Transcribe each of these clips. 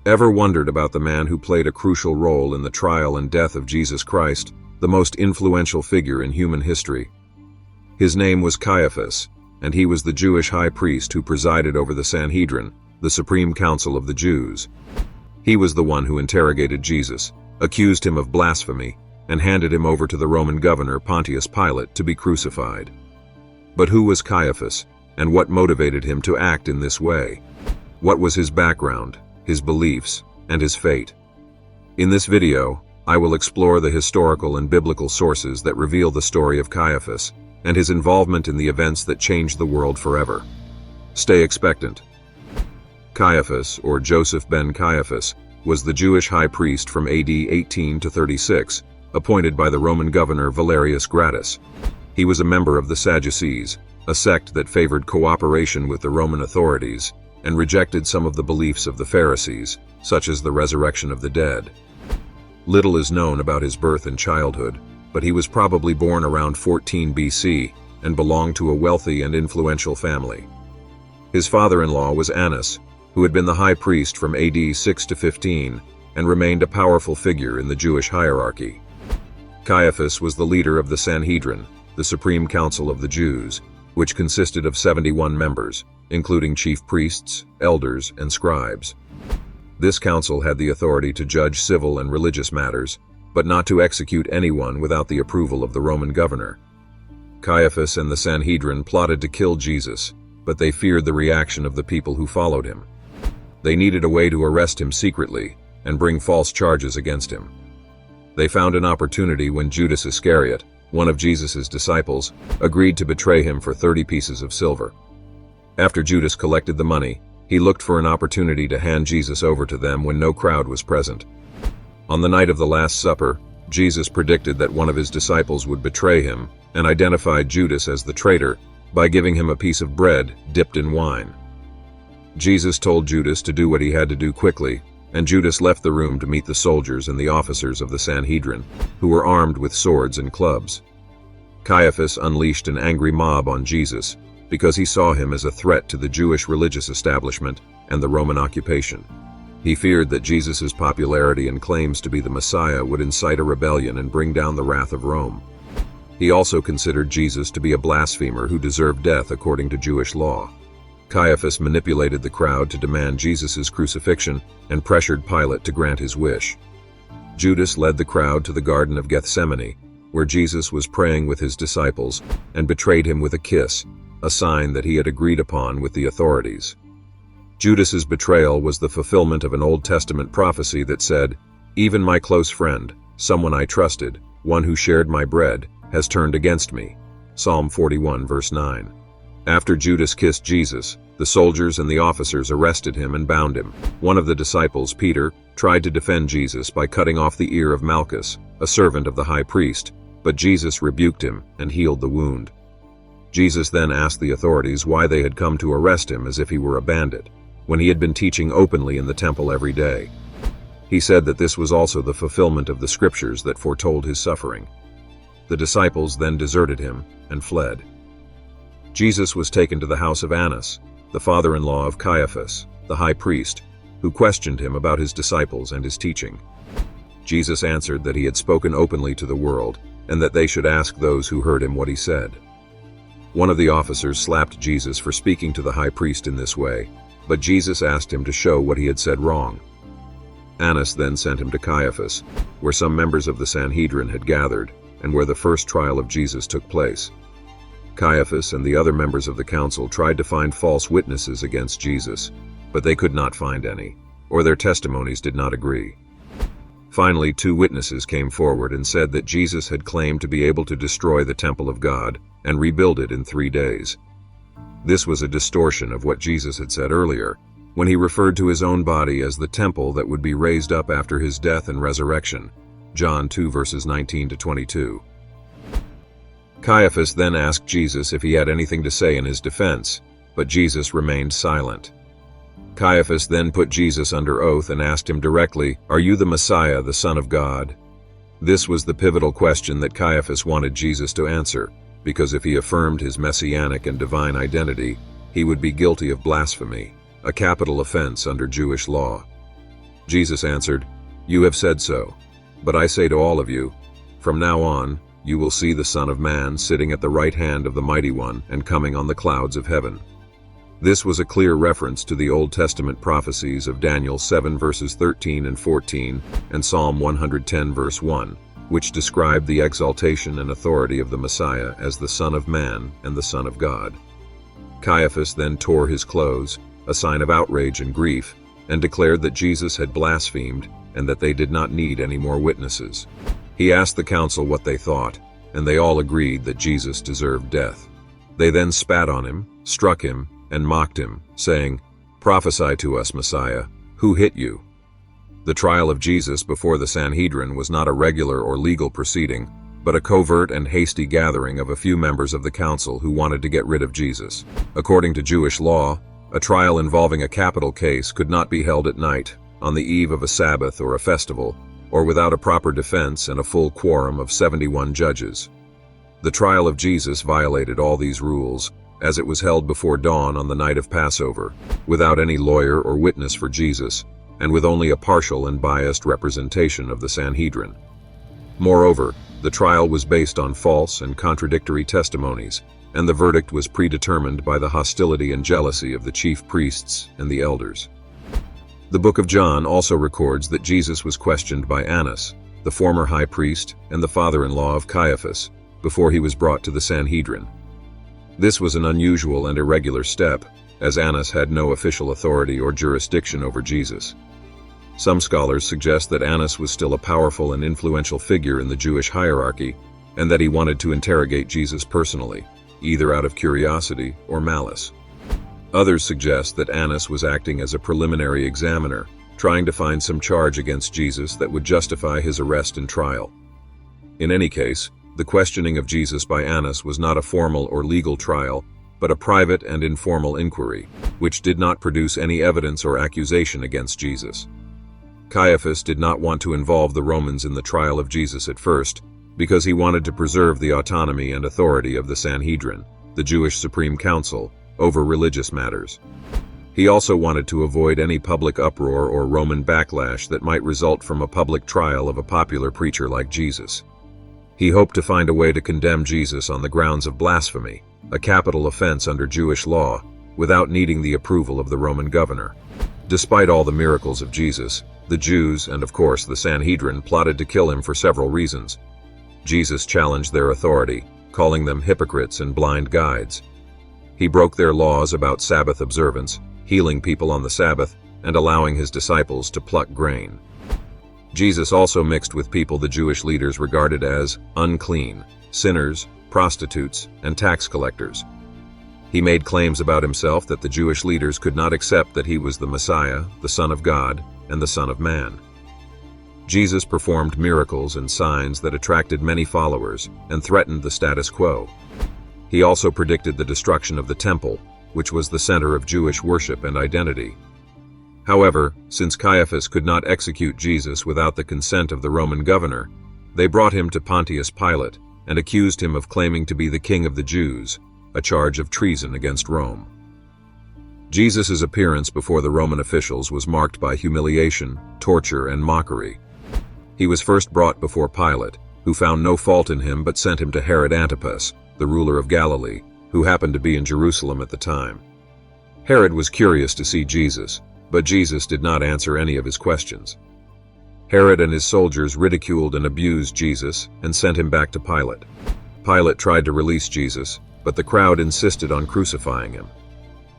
Ever wondered about the man who played a crucial role in the trial and death of Jesus Christ, the most influential figure in human history? His name was Caiaphas, and he was the Jewish high priest who presided over the Sanhedrin, the supreme council of the Jews. He was the one who interrogated Jesus, accused him of blasphemy, and handed him over to the Roman governor Pontius Pilate to be crucified. But who was Caiaphas, and what motivated him to act in this way? What was his background, his beliefs, and his fate? In this video, I will explore the historical and biblical sources that reveal the story of Caiaphas and his involvement in the events that changed the world forever. Stay expectant. Caiaphas, or Joseph ben Caiaphas, was the Jewish high priest from AD 18 to 36, appointed by the Roman governor Valerius Gratus. He was a member of the Sadducees, a sect that favored cooperation with the Roman authorities and rejected some of the beliefs of the Pharisees, such as the resurrection of the dead. Little is known about his birth and childhood, but he was probably born around 14 BC and belonged to a wealthy and influential family. His father-in-law was Annas, who had been the high priest from AD 6 to 15 and remained a powerful figure in the Jewish hierarchy. Caiaphas was the leader of the Sanhedrin, the supreme council of the Jews, which consisted of 71 members, including chief priests, elders, and scribes. This council had the authority to judge civil and religious matters, but not to execute anyone without the approval of the Roman governor. Caiaphas and the Sanhedrin plotted to kill Jesus, but they feared the reaction of the people who followed him. They needed a way to arrest him secretly and bring false charges against him. They found an opportunity when Judas Iscariot, one of Jesus' disciples, agreed to betray him for 30 pieces of silver. After Judas collected the money, he looked for an opportunity to hand Jesus over to them when no crowd was present. On the night of the Last Supper, Jesus predicted that one of his disciples would betray him and identified Judas as the traitor by giving him a piece of bread dipped in wine. Jesus told Judas to do what he had to do quickly, and Judas left the room to meet the soldiers and the officers of the Sanhedrin, who were armed with swords and clubs. Caiaphas unleashed an angry mob on Jesus because he saw him as a threat to the Jewish religious establishment and the Roman occupation. He feared that Jesus' popularity and claims to be the Messiah would incite a rebellion and bring down the wrath of Rome. He also considered Jesus to be a blasphemer who deserved death according to Jewish law. Caiaphas manipulated the crowd to demand Jesus' crucifixion and pressured Pilate to grant his wish. Judas led the crowd to the Garden of Gethsemane, where Jesus was praying with his disciples, and betrayed him with a kiss, a sign that he had agreed upon with the authorities. Judas's betrayal was the fulfillment of an Old Testament prophecy that said, "Even my close friend, someone I trusted, one who shared my bread, has turned against me." Psalm 41 verse 9. After Judas kissed Jesus, the soldiers and the officers arrested him and bound him. One of the disciples, Peter, tried to defend Jesus by cutting off the ear of Malchus, a servant of the high priest, but Jesus rebuked him and healed the wound. Jesus then asked the authorities why they had come to arrest him as if he were a bandit, when he had been teaching openly in the temple every day. He said that this was also the fulfillment of the scriptures that foretold his suffering. The disciples then deserted him and fled. Jesus was taken to the house of Annas, the father-in-law of Caiaphas, the high priest, who questioned him about his disciples and his teaching. Jesus answered that he had spoken openly to the world and that they should ask those who heard him what he said. One of the officers slapped Jesus for speaking to the high priest in this way, but Jesus asked him to show what he had said wrong. Annas then sent him to Caiaphas, where some members of the Sanhedrin had gathered and where the first trial of Jesus took place. Caiaphas and the other members of the council tried to find false witnesses against Jesus, but they could not find any, or their testimonies did not agree. Finally, 2 witnesses came forward and said that Jesus had claimed to be able to destroy the temple of God and rebuild it in 3 days. This was a distortion of what Jesus had said earlier, when he referred to his own body as the temple that would be raised up after his death and resurrection. John 2 verses 19 to 22. Caiaphas then asked Jesus if he had anything to say in his defense, but Jesus remained silent. Caiaphas then put Jesus under oath and asked him directly, "Are you the Messiah, the Son of God?" This was the pivotal question that Caiaphas wanted Jesus to answer, because if he affirmed his messianic and divine identity, he would be guilty of blasphemy, a capital offense under Jewish law. Jesus answered, "You have said so. But I say to all of you, from now on, you will see the Son of Man sitting at the right hand of the Mighty One and coming on the clouds of heaven." This was a clear reference to the Old Testament prophecies of Daniel 7 verses 13 and 14 and Psalm 110 verse 1, which describe the exaltation and authority of the Messiah as the Son of Man and the Son of God. Caiaphas then tore his clothes, a sign of outrage and grief, and declared that Jesus had blasphemed and that they did not need any more witnesses. He asked the council what they thought, and they all agreed that Jesus deserved death. They then spat on him, struck him, and mocked him, saying, "Prophesy to us, Messiah, who hit you?" The trial of Jesus before the Sanhedrin was not a regular or legal proceeding, but a covert and hasty gathering of a few members of the council who wanted to get rid of Jesus. According to Jewish law, a trial involving a capital case could not be held at night, on the eve of a Sabbath or a festival, or without a proper defense and a full quorum of 71 judges. The trial of Jesus violated all these rules, as it was held before dawn on the night of Passover, without any lawyer or witness for Jesus, and with only a partial and biased representation of the Sanhedrin. Moreover, the trial was based on false and contradictory testimonies, and the verdict was predetermined by the hostility and jealousy of the chief priests and the elders. The book of John also records that Jesus was questioned by Annas, the former high priest and the father-in-law of Caiaphas, before he was brought to the Sanhedrin. This was an unusual and irregular step, as Annas had no official authority or jurisdiction over Jesus. Some scholars suggest that Annas was still a powerful and influential figure in the Jewish hierarchy, and that he wanted to interrogate Jesus personally, either out of curiosity or malice. Others suggest that Annas was acting as a preliminary examiner, trying to find some charge against Jesus that would justify his arrest and trial. In any case, the questioning of Jesus by Annas was not a formal or legal trial, but a private and informal inquiry, which did not produce any evidence or accusation against Jesus. Caiaphas did not want to involve the Romans in the trial of Jesus at first, because he wanted to preserve the autonomy and authority of the Sanhedrin, the Jewish Supreme Council, over religious matters. He also wanted to avoid any public uproar or Roman backlash that might result from a public trial of a popular preacher like Jesus. He hoped to find a way to condemn Jesus on the grounds of blasphemy, a capital offense under Jewish law, without needing the approval of the Roman governor. Despite all the miracles of Jesus, the Jews, and of course the Sanhedrin, plotted to kill him for several reasons. Jesus challenged their authority, calling them hypocrites and blind guides. He broke their laws about Sabbath observance, healing people on the Sabbath, and allowing his disciples to pluck grain. Jesus also mixed with people the Jewish leaders regarded as unclean, sinners, prostitutes, and tax collectors. He made claims about himself that the Jewish leaders could not accept that he was the Messiah, the Son of God, and the Son of Man. Jesus performed miracles and signs that attracted many followers and threatened the status quo. He also predicted the destruction of the temple, which was the center of Jewish worship and identity. However, since Caiaphas could not execute Jesus without the consent of the Roman governor, they brought him to Pontius Pilate and accused him of claiming to be the king of the Jews, a charge of treason against Rome. Jesus' appearance before the Roman officials was marked by humiliation, torture, and mockery. He was first brought before Pilate, who found no fault in him but sent him to Herod Antipas, the ruler of Galilee, who happened to be in Jerusalem at the time. Herod was curious to see Jesus, but Jesus did not answer any of his questions. Herod and his soldiers ridiculed and abused Jesus and sent him back to Pilate. Pilate tried to release Jesus, but the crowd insisted on crucifying him.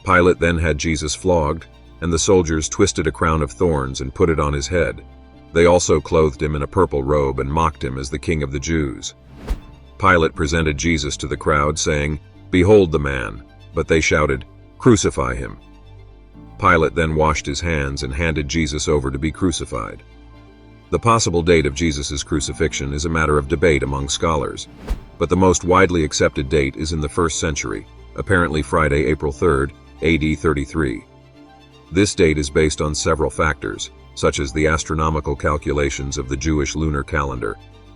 Pilate then had Jesus flogged, and the soldiers twisted a crown of thorns and put it on his head. They also clothed him in a purple robe and mocked him as the king of the Jews. Pilate presented Jesus to the crowd, saying, "Behold the man," but they shouted, "Crucify him." Pilate then washed his hands and handed Jesus over to be crucified. The possible date of Jesus' crucifixion is a matter of debate among scholars, but the most widely accepted date is in the 1st century, apparently Friday, April 3rd, AD 33. This date is based on several factors, such as the astronomical calculations of the Jewish lunar calendar,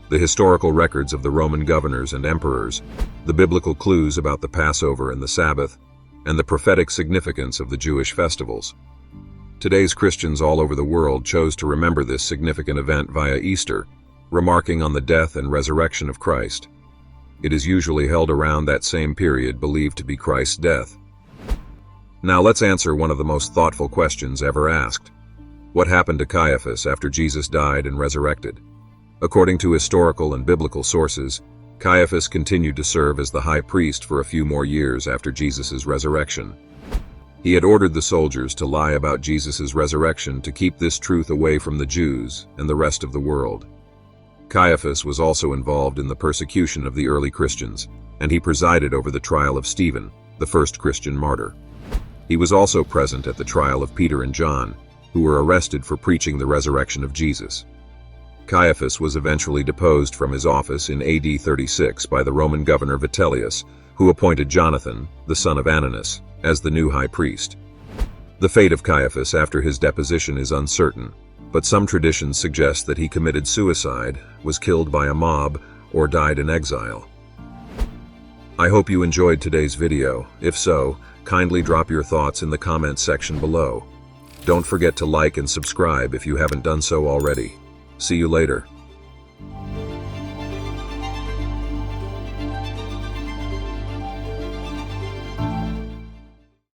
the historical records of the Roman governors and emperors, the biblical clues about the Passover and the Sabbath, and the prophetic significance of the Jewish festivals. Today's Christians all over the world chose to remember this significant event via Easter, remarking on the death and resurrection of Christ. It is usually held around that same period believed to be Christ's death. Now let's answer one of the most thoughtful questions ever asked. What happened to Caiaphas after Jesus died and resurrected? According to historical and biblical sources, Caiaphas continued to serve as the high priest for a few more years after Jesus' resurrection. He had ordered the soldiers to lie about Jesus' resurrection to keep this truth away from the Jews and the rest of the world. Caiaphas was also involved in the persecution of the early Christians, and he presided over the trial of Stephen, the first Christian martyr. He was also present at the trial of Peter and John, who were arrested for preaching the resurrection of Jesus. Caiaphas was eventually deposed from his office in AD 36 by the Roman governor Vitellius, who appointed Jonathan, the son of Ananus, as the new high priest. The fate of Caiaphas after his deposition is uncertain, but some traditions suggest that he committed suicide, was killed by a mob, or died in exile. I hope you enjoyed today's video. If so, kindly drop your thoughts in the comments section below. Don't forget to like and subscribe if you haven't done so already. See you later.